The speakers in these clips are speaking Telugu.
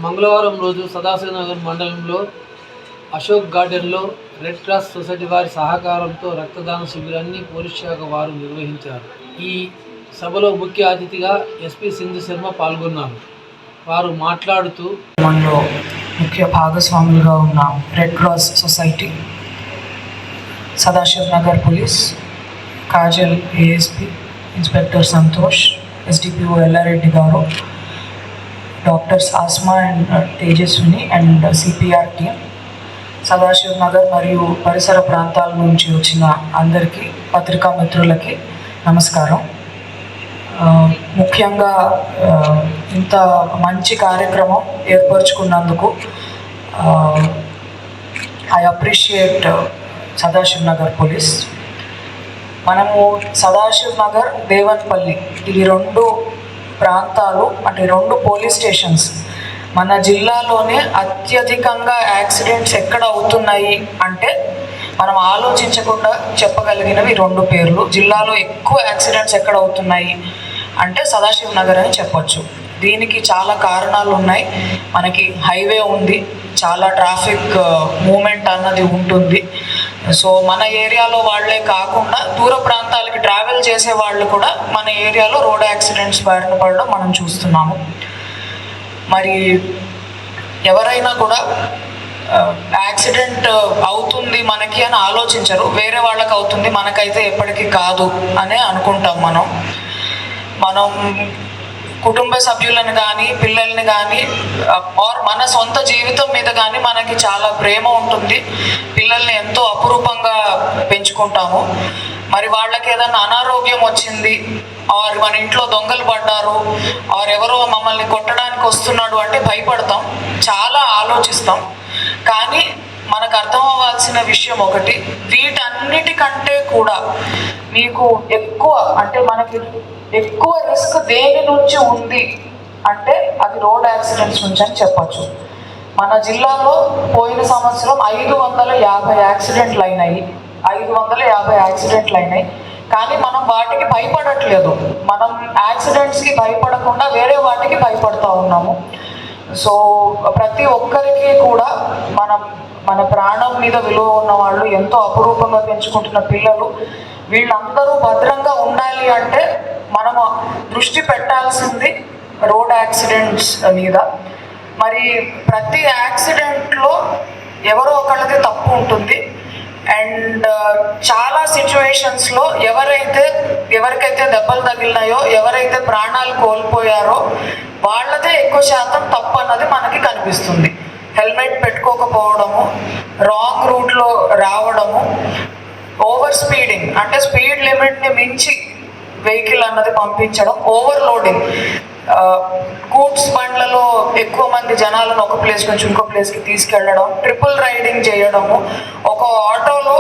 మంగళవారం రోజు సదాశివనగర్ మండలంలో అశోక్ గార్డెన్లో రెడ్ క్రాస్ సొసైటీ వారి సహకారంతో రక్తదాన శిబిరాన్ని పోలీస్ శాఖ వారు నిర్వహించారు. ఈ సభలో ముఖ్య అతిథిగా ఎస్పీ సింధు శర్మ పాల్గొన్నారు. వారు మాట్లాడుతూ మనలో ముఖ్య భాగస్వాములుగా ఉన్న red cross society, Sadashivnagar police, Kajal ASP, inspector Santosh, SDPO Yellareddy గారు, doctors Asma and Tejaswini and CPR team, Sadashivnagar మరియు పరిసర ప్రాంతాల నుంచి వచ్చిన అందరికీ, పత్రికా మిత్రులకి నమస్కారం. ముఖ్యంగా ఇంత మంచి కార్యక్రమం ఏర్పరచుకున్నందుకు ఐ అప్రిషియేట్ సదాశివనగర్ పోలీస్. మనము సదాశివనగర్, దేవన్పల్లి, ఇవి రెండు ప్రాంతాలు, అంటే రెండు పోలీస్ స్టేషన్స్ మన జిల్లాలోనే అత్యధికంగా యాక్సిడెంట్స్ ఎక్కడ అవుతున్నాయి అంటే మనం ఆలోచించకుండా చెప్పగలిగినవి రెండు పేర్లు. జిల్లాలో ఎక్కువ యాక్సిడెంట్స్ ఎక్కడ అవుతున్నాయి అంటే సదాశివనగర్ అని చెప్పొచ్చు. దీనికి చాలా కారణాలు ఉన్నాయి. మనకి హైవే ఉంది, చాలా ట్రాఫిక్ మూమెంట్ అన్నది ఉంటుంది. సో మన ఏరియాలో వాళ్ళే కాకుండా దూర ప్రాంతాలకి ట్రావెల్ చేసే వాళ్ళు కూడా మన ఏరియాలో రోడ్ యాక్సిడెంట్స్ బారిన పడడం మనం చూస్తున్నాము. మరి ఎవరైనా కూడా యాక్సిడెంట్ అవుతుంది మనకి అని ఆలోచించరు, వేరే వాళ్ళకి అవుతుంది, మనకైతే ఎప్పటికీ కాదు అనే అనుకుంటాం. మనం కుటుంబ సభ్యులను కానీ, పిల్లల్ని కానీ, ఆర్ మన సొంత జీవితం మీద కానీ మనకి చాలా ప్రేమ ఉంటుంది. పిల్లల్ని ఎంతో అపురూపంగా పెంచుకుంటాము. మరి వాళ్ళకి ఏదైనా అనారోగ్యం వచ్చింది, ఆర్ మన ఇంట్లో దొంగలు పడ్డారు, ఆర్ ఎవరో మమ్మల్ని కొట్టడానికి వస్తున్నాడు అంటే భయపడతాం, చాలా ఆలోచిస్తాం. కానీ మనకు అర్థం అవ్వాల్సిన విషయం ఒకటి, వీటన్నిటికంటే కూడా మీకు ఎక్కువ, అంటే మనకి ఎక్కువ రిస్క్ దేని నుంచి ఉంది అంటే అది రోడ్ యాక్సిడెంట్స్ నుంచి అని చెప్పచ్చు. మన జిల్లాలో పోయిన సంవత్సరం 550 యాక్సిడెంట్లు అయినాయి. 550 యాక్సిడెంట్లు అయినాయి. కానీ మనం వాటికి భయపడట్లేదు. మనం యాక్సిడెంట్స్కి భయపడకుండా వేరే వాటికి భయపడుతూ ఉన్నాము. సో ప్రతి ఒక్కరికి కూడా మన ప్రాణం మీద విలువ ఉన్న వాళ్ళు, ఎంతో అపురూపంగా పెంచుకుంటున్న పిల్లలు, వీళ్ళందరూ భద్రంగా ఉండాలి అంటే మనము దృష్టి పెట్టాల్సింది రోడ్ యాక్సిడెంట్స్ మీద. మరి ప్రతి యాక్సిడెంట్లో ఎవరో ఒకళ్ళది తప్పు ఉంటుంది. అండ్ చాలా సిచ్యువేషన్స్లో ఎవరికైతే దెబ్బలు తగిలినాయో, ఎవరైతే ప్రాణాలు కోల్పోయారో వాళ్ళదే ఎక్కువ శాతం తప్పు అన్నది మనకి కనిపిస్తుంది. హెల్మెట్ పెట్టుకోకపోవడము, రాంగ్ రూట్లో రావడము, ఓవర్ స్పీడింగ్ అంటే స్పీడ్ లిమిట్ని మించి వెహికల్ అన్నది పంపించడం, ఓవర్లోడింగ్, గూడ్స్ బండ్లలో ఎక్కువ మంది జనాలను ఒక ప్లేస్ నుంచి ఇంకో ప్లేస్కి తీసుకెళ్ళడం, ట్రిపుల్ రైడింగ్ చేయడము, ఒక ఆటోలో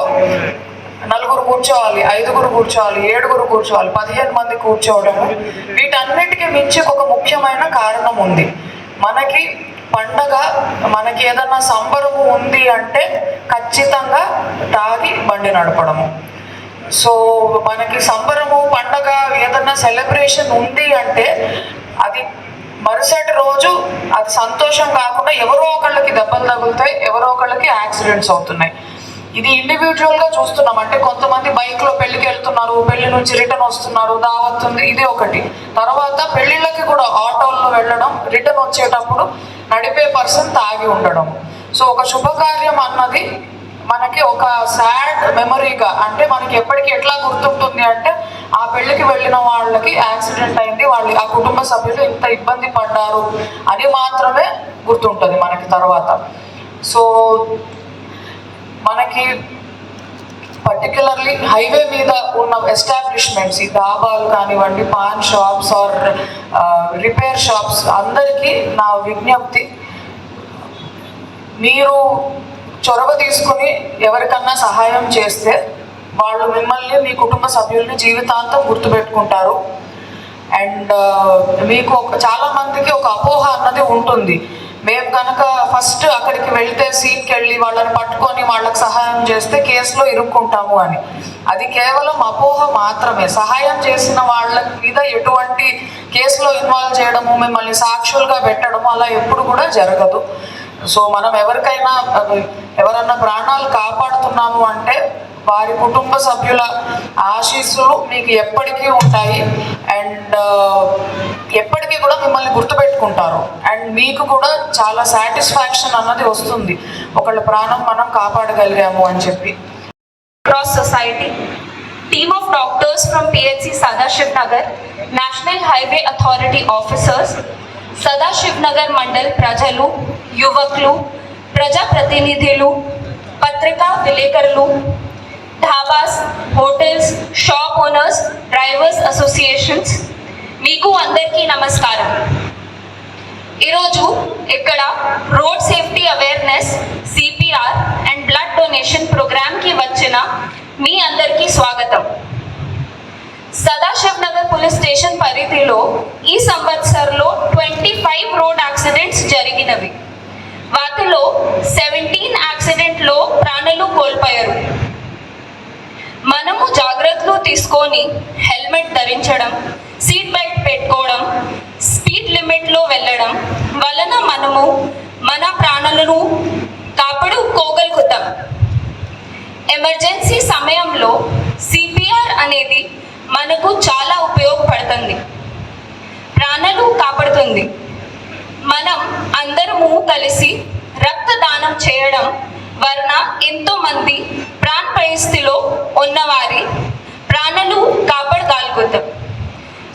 4 కూర్చోవాలి, 5 కూర్చోవాలి, 7 కూర్చోవాలి, 15 మంది కూర్చోవడము. వీటన్నిటికీ మించి ఒక ముఖ్యమైన కారణం ఉంది. మనకి పండగ, మనకి ఏదన్నా సంబరము ఉంది అంటే ఖచ్చితంగా తాగి బండి నడపడము. సో మనకి సంబరము, పండగ, ఏదన్నా సెలబ్రేషన్ ఉంది అంటే అది మరుసటి రోజు అది సంతోషం కాకుండా ఎవరో ఒకళ్ళకి దెబ్బలు తగులుతాయి, ఎవరో ఒకళ్ళకి యాక్సిడెంట్స్ అవుతున్నాయి. ఇది ఇండివిజువల్గా చూస్తున్నాం. అంటే కొంతమంది బైక్లో పెళ్ళికి వెళ్తున్నారు, పెళ్లి నుంచి రిటర్న్ వస్తున్నారు, దావత్ ఉంది, ఇది ఒకటి. తర్వాత పెళ్ళిళ్ళకి కూడా ఆటోల్లో వెళ్ళడం, రిటర్న్ వచ్చేటప్పుడు నడిపే పర్సన్ తాగి ఉండడం. సో ఒక శుభకార్యం అన్నది మనకి ఒక సాడ్ మెమరీగా, అంటే మనకి ఎప్పటికీ ఎట్లా గుర్తుంటుంది అంటే ఆ పెళ్ళికి వెళ్ళిన వాళ్ళకి యాక్సిడెంట్ అయింది, ఆ కుటుంబ సభ్యులు ఇంత ఇబ్బంది పడ్డారు అని మాత్రమే గుర్తుంటుంది మనకి తర్వాత. సో మనకి పర్టికులర్లీ హైవే మీద ఉన్న ఎస్టాబ్లిష్మెంట్స్, ఈ డాబాలు కానివ్వండి, pan shops or repair shops, అందరికీ నా విజ్ఞప్తి, మీరు చొరవ తీసుకుని ఎవరికన్నా సహాయం చేస్తే వాళ్ళు మిమ్మల్ని, మీ కుటుంబ సభ్యుల్ని జీవితాంతం గుర్తుపెట్టుకుంటారు. అండ్ మీకు చాలా మందికి ఒక అపోహ అన్నది ఉంటుంది, మేము కనుక ఫస్ట్ అక్కడికి వెళ్తే సీన్కి వెళ్ళి వాళ్ళని పట్టుకొని వాళ్ళకి సహాయం చేస్తే కేసులో ఇరుక్కుంటాము అని. అది కేవలం అపోహ మాత్రమే. సహాయం చేసిన వాళ్ళ మీద ఎటువంటి కేసులో ఇన్వాల్వ్ చేయడము, మిమ్మల్ని సాక్షులుగా పెట్టడము అలా ఎప్పుడు కూడా జరగదు. సో మనం ఎవరన్నా ప్రాణాలు కాపాడుతున్నాము అంటే వారి కుటుంబ సభ్యుల ఆశీస్సులు మీకు ఎప్పటికీ ఉంటాయి. అండ్ ఎప్పటికీ కూడా మిమ్మల్ని గుర్తుపెట్టుకుంటారు. అండ్ మీకు కూడా చాలా సాటిస్ఫాక్షన్ అన్నది వస్తుంది, ఒకళ్ళ ప్రాణం మనం కాపాడగలిగాము అని చెప్పి. Cross Society, team of doctors from PHC Sadashiv Nagar, National Highway Authority officers, Sadashiv Nagar Mandal ప్రజలు, యువకులు, ప్రజా ప్రతినిధులు, పత్రికా విలేకరులు, dhabas, hotels, shop owners, drivers associations, మీకు అందరికీ నమస్కారం. ఈరోజు ఇక్కడ road safety awareness, CPR and blood donation ప్రోగ్రామ్కి వచ్చిన మీ అందరికీ స్వాగతం. సదాశివ్ నగర్ పోలీస్ స్టేషన్ పరిధిలో ఈ సంవత్సరంలో 25 రోడ్ యాక్సిడెంట్స్ జరిగినవి. వాటిలో 17 యాక్సిడెంట్లో ప్రాణాలు కోల్పోయారు. మనము జాగ్రత్తలు తీసుకొని హెల్మెట్ ధరించడం, సీట్ బెల్ట్ పెట్టుకోవడం, స్పీడ్ లిమిట్లో వెళ్ళడం వలన మనము మన ప్రాణాలను కాపాడుకోగలుగుతాం. ఎమర్జెన్సీ సమయంలో సిపిఆర్ అనేది మనకు చాలా ఉపయోగపడుతుంది, ప్రాణాలు కాపాడుతుంది. మనం అందరము కలిసి రక్తదానం చేయడం వలన ఎంతోమంది ప్రాణ పరిస్థితిలో ఉన్నవారి ప్రాణాలు కాపాడగలుగుతాం.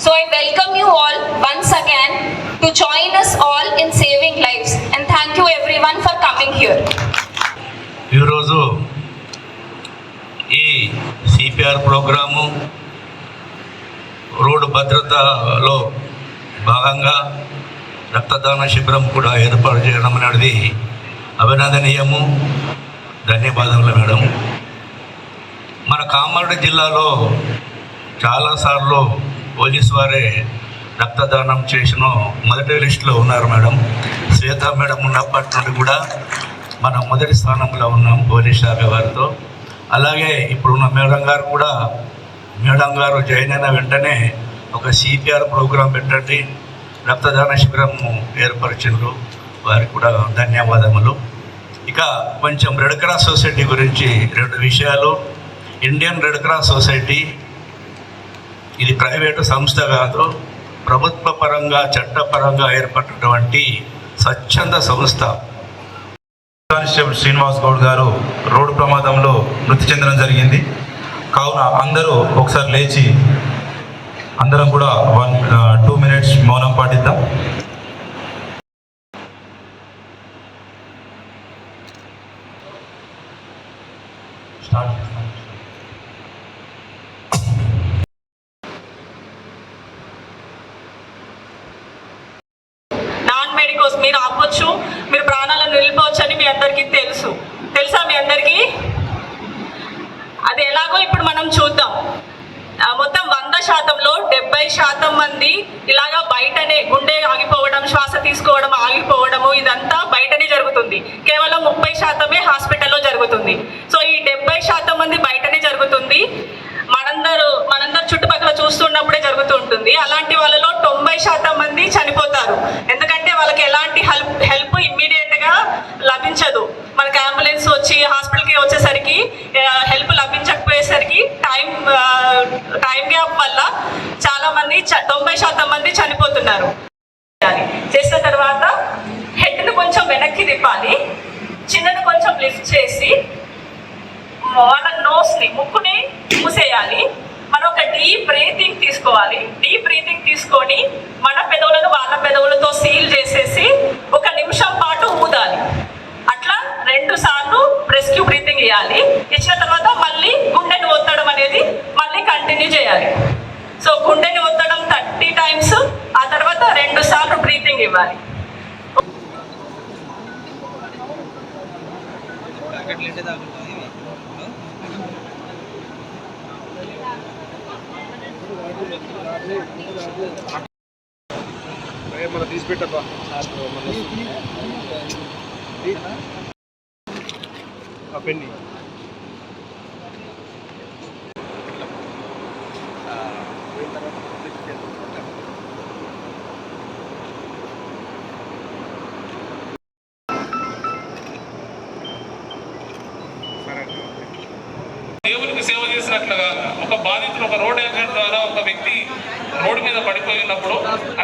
So I welcome you all once again to join us all in saving lives, and thank you everyone for coming here. ఈరోజు ఈ సిపిఆర్ ప్రోగ్రాము రోడ్డు భద్రతలో భాగంగా రక్తదాన శిబిరం కూడా ఏర్పాటు చేయడం అనేది అభినందనీయము. ధన్యవాదములు మేడం. మన కామారెడ్డి జిల్లాలో చాలాసార్లు పోలీసు వారే రక్తదానం చేసిన మొదటి లిస్టులో ఉన్నారు మేడం. శ్వేత మేడం ఉన్నప్పటి నుండి కూడా మనం మొదటి స్థానంలో ఉన్నాం పోలీస్ శాఖ వారితో. అలాగే ఇప్పుడున్న మేడం గారు కూడా, మేడం గారు జాయిన్ అయిన వెంటనే ఒక సిపిఆర్ ప్రోగ్రాం పెట్టండి, రక్తదాన శిబిరం ఏర్పరిచిండ్రు. వారికి కూడా ధన్యవాదములు. ఇక కొంచెం రెడ్ క్రాస్ సొసైటీ గురించి 2 విషయాలు. ఇండియన్ రెడ్ క్రాస్ సొసైటీ ఇది ప్రైవేటు సంస్థ కాదు, ప్రభుత్వ పరంగా చట్టపరంగా ఏర్పడినటువంటి స్వచ్ఛంద సంస్థ. కానిస్టేబుల్ శ్రీనివాస్ గౌడ్ గారు రోడ్డు ప్రమాదంలో మృతి చెందడం జరిగింది. కావున అందరూ ఒకసారి లేచి అందరం కూడా 2 minutes మౌనం పాటిద్దాం. స్టార్ట్ చేస్తాం. మీరు ఆపొచ్చు, మీరు ప్రాణాలను నిలిపవచ్చు అని మీ అందరికీ తెలుసా? మీ అందరికీ అది ఎలాగో ఇప్పుడు మనం చూద్దాం. మొత్తం 100%లో 70% మంది ఇలాగా బయటనే గుండె ఆగిపోవడం, శ్వాస తీసుకోవడం ఆగిపోవడము ఇదంతా బయటనే జరుగుతుంది. కేవలం 30% హాస్పిటల్లో జరుగుతుంది. సో ఈ 70% మంది బయటనే జరుగుతుంది. మనందరూ చుట్టుపక్కల చూస్తున్నప్పుడే జరుగుతూ ఉంటుంది. అలాంటి వాళ్ళలో 90% మంది చనిపోతారు. ఎందుకంటే వాళ్ళకి ఎలాంటి హెల్ప్ ఇమ్మీడియట్గా లభించదు. మనకి అంబులెన్స్ వచ్చి హాస్పిటల్కి వచ్చేసరికి హెల్ప్ లభించకపోయేసరికి టైం గ్యాప్ వల్ల చాలామంది 90% మంది చనిపోతున్నారు. చేసిన తర్వాత హెడ్ని కొంచెం వెనక్కి తిప్పాలి, చిన్నది కొంచెం లిఫ్ట్ చేసి మన నోస్ని, ముక్కుని మూసేయాలి. మనం ఒక డీప్ బ్రీతింగ్ తీసుకోవాలి. డీప్ బ్రీతింగ్ తీసుకొని మన పెదవులను వాళ్ళ పెదవులతో సీల్ చేసేసి 1 నిమిషం పాటు ఊదాలి. అట్లా 2 సార్లు రెస్క్యూ బ్రీతింగ్ ఇవ్వాలి. ఇచ్చిన తర్వాత మళ్ళీ గుండెని ఒత్తడం అనేది మళ్ళీ కంటిన్యూ చేయాలి. సో గుండెని ఒత్తడం 30 times, ఆ తర్వాత 2 సార్లు బ్రీతింగ్ ఇవ్వాలి. మన తీసి పెట్టబ్బా. దేవునికి సేవ చేసినట్లుగా ఒక బాధితుడు ఒక రోడ్ యాక్సిడెంట్ ద్వారా ఒక వ్యక్తి రోడ్డు మీద పడిపోయినప్పుడు